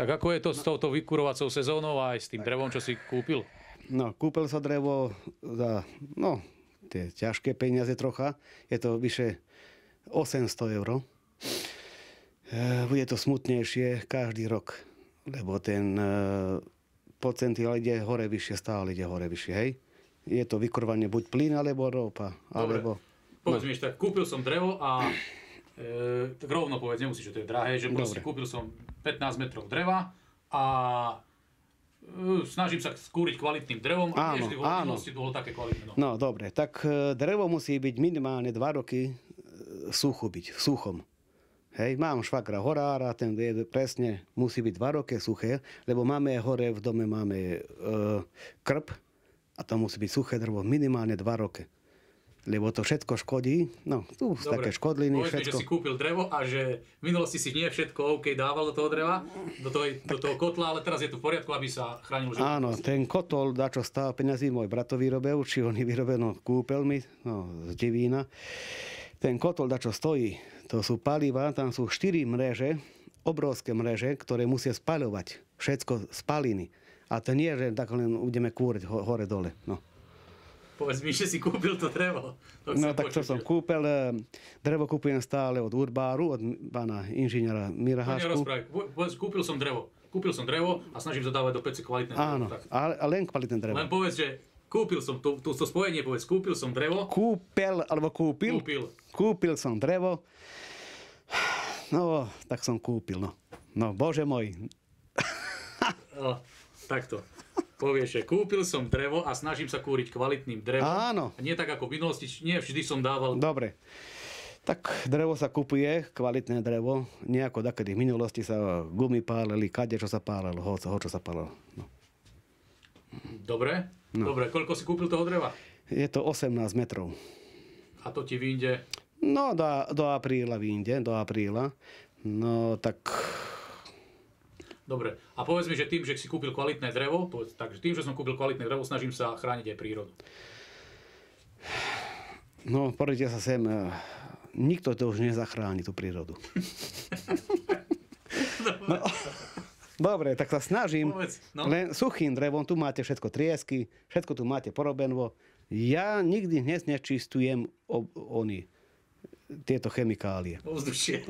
Tak ako je to s touto vykurovacou sezónou a aj s tým drevom, čo si kúpil? No, kúpil som drevo za, tie ťažké peniaze trocha. Je to vyše 800 eur. Bude to smutnejšie každý rok, lebo ten percentiál ide hore vyššie, stále ide hore vyššie, hej? Je to vykurovanie buď plyn, alebo ropa, alebo... Povedz mi ešte, kúpil som drevo a tak rovno povedz, nemusíš, že to je drahé, že proste kúpil som 15 metrov dreva a snažím sa skúriť kvalitným drevom a nie vždy v minulosti bolo také kvalitné. No dobre, tak drevo musí byť minimálne 2 roky v suchom. Hej, mám švagra horára, ten vie presne, musí byť 2 roky suché, lebo máme hore v dome máme krb a to musí byť suché drevo minimálne 2 roky. Lebo to všetko škodí, tu sú také škodliny, všetko. Povedz mi, že si kúpil drevo a že v minulosti si nie všetko dával do toho dreva, do toho kotla, ale teraz je to v poriadku, aby sa chránil život. Áno, ten kotol, dačo stáva peniazí, môj brato vyrobil, či on vyrobil, kúpil mi, z Divína. Ten kotol, dačo stojí, to sú paliva, tam sú 4 mreže, obrovské mreže, ktoré musia spaľovať, všetko spaliny. A to nie, že tak len budeme kúriť hore-dole, Povedz mi, že si kúpil to drevo. Tak to som kúpil. Drevo kúpujem stále od Urbáru, od pána inžiniera Mira Hašku. Kúpil som drevo a snažím sa dávať do pece kvalitné drevo. Áno, ale len kvalitné drevo. Len povedz, že kúpil som, to spojenie povedz, kúpil som drevo. Kúpil. Kúpil som drevo. Tak som kúpil, bože môj. Takto. Povieš, že kúpil som drevo a snažím sa kúriť kvalitným drevom. Áno. Nie tak ako v minulosti, nie vždy som dával. Dobre. Tak drevo sa kupuje, kvalitné drevo. Nie ako takedy v minulosti sa gumy pálili, kade čo sa pálilo, čo sa pálilo. Dobre. Dobre, koľko si kúpil toho dreva? Je to 18 metrov. A to ti vyjde? Do apríla vyjde, do apríla. Tak... Dobre. A povedz mi, že tým, že si kúpil kvalitné drevo, takže tým, že som kúpil kvalitné drevo, snažím sa chrániť aj prírodu. Poďte sa sem, nikto to už nezachráni, tú prírodu. Dobre, tak sa snažím. Len suchým drevom, tu máte všetko triesky, všetko tu máte porobenvo. Ja nikdy neznečistujem tieto chemikálie. Ovzdušie.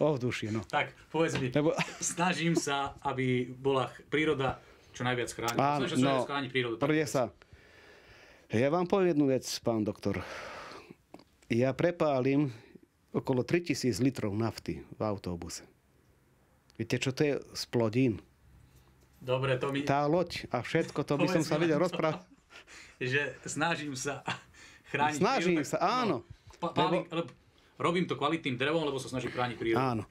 Tak, povedz mi, snažím sa, aby bola príroda čo najviac chránená. Snažím sa chrániť prírodu. Ja vám poviem jednu vec, pán doktor. Ja prepálim okolo 3000 litrov nafty v autobuse. Viete, čo to je z plodín? Dobre, to mi... Tá loď a všetko, to by som sa vedel rozprávať. Že snažím sa chrániť prírodu. Snažím sa, áno. Robím to kvalitným drevom, lebo sa snažím chrániť prírodu. Áno.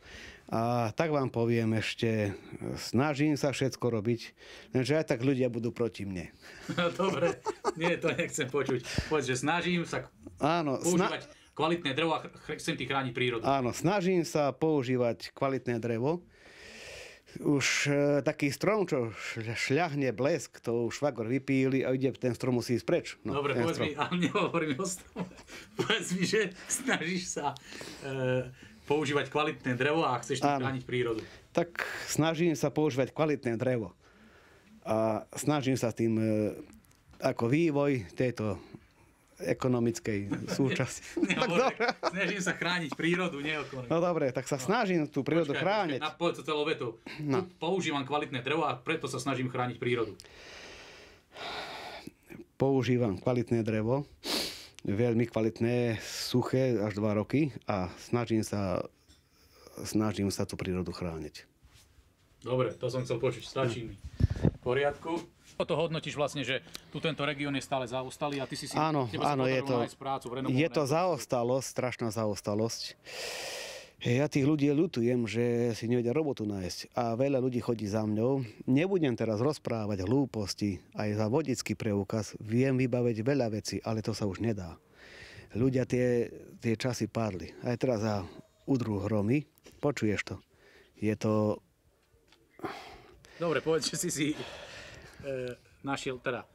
A tak vám poviem ešte, snažím sa všetko robiť, lenže aj tak ľudia budú proti mne. Dobre, nie, to nechcem počuť. Povedz, že snažím sa používať kvalitné drevo a chcem ti chrániť prírodu. Áno, snažím sa používať kvalitné drevo. Už taký strom, čo šľahne blesk, to už švagor vypíli a ide, ten strom musí ísť preč. Dobre, povedz mi, ale nehovorím o strome. Povedz mi, že snažíš sa používať kvalitné drevo a chceš tým chrániť prírodu. Tak snažím sa používať kvalitné drevo. A snažím sa tým ako vývoj tejto ekonomickej súčasti. Snažím sa chrániť prírodu, nie ekonomiku. Dobre, tak sa snažím tú prírodu chrániť. Povedz to celou vetou. Používam kvalitné drevo a preto sa snažím chrániť prírodu. Používam kvalitné drevo, veľmi kvalitné, suché, až 2 roky a snažím sa tú prírodu chrániť. Dobre, to som chcel počuť. Stačí mi. V poriadku. To hodnotíš vlastne, že tu tento región je stále zaostalý a ty si áno, je to zaostalosť, strašná zaostalosť. Ja tých ľudí ľutujem, že si nevedia robotu nájsť a veľa ľudí chodí za mňou. Nebudem teraz rozprávať hlúposti, aj za vodický preukaz viem vybaviť veľa vecí, ale to sa už nedá. Ľudia tie časy padli. Aj teraz za udru hromy, počuješ to. Je to... Dobre, povedz, že si našiel, teda,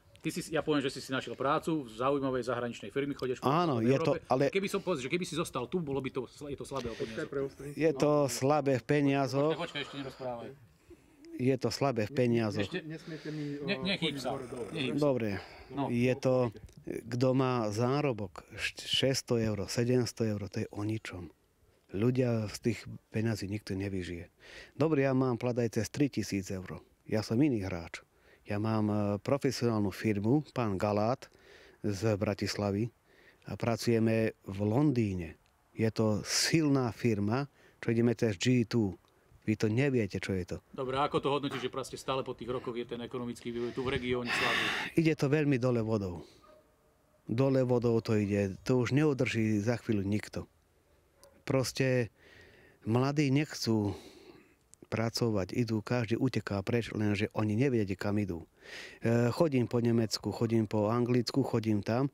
ja poviem, že si našiel prácu v zaujímavej zahraničnej firmy, chodíš áno, v je to, ale... Keby som povedal, že keby si zostal tu, je to slabé o peniazoch. Je to slabé v peniazoch. Počkaj, ešte nerozprávaj. je to slabé v peniazoch. Nesmiete mi Nechýb sa. Dobre, No. je to, kto má zárobok 600 eur, 700 eur, to je o ničom. Ľudia z tých peňazí nikto nevyžije. Dobre, ja mám plat aj cez 3000 eur. Ja som iný hráč. Ja mám profesionálnu firmu, pán Galát z Bratislavy a pracujeme v Londýne. Je to silná firma, čo ideme cez G2. Vy to neviete, čo je to. Dobre, ako to hodnotíš, že proste stále po tých rokoch je ten ekonomický vývoj tu v regióne slabý? Ide to veľmi dole vodou. Dole vodou to ide. To už neudrží za chvíľu nikto. Proste mladí nechcú pracovať, idú, každý uteká preč, lenže oni nevedia, kam idú. Chodím po Nemecku, chodím po Anglicku, chodím tam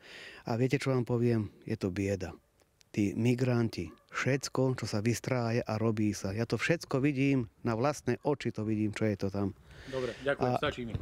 a viete, čo vám poviem? Je to bieda. Tí migranti, všetko, čo sa vystrája a robí sa. Ja to všetko vidím, na vlastné oči to vidím, čo je to tam. Dobre, ďakujem, stačí mi.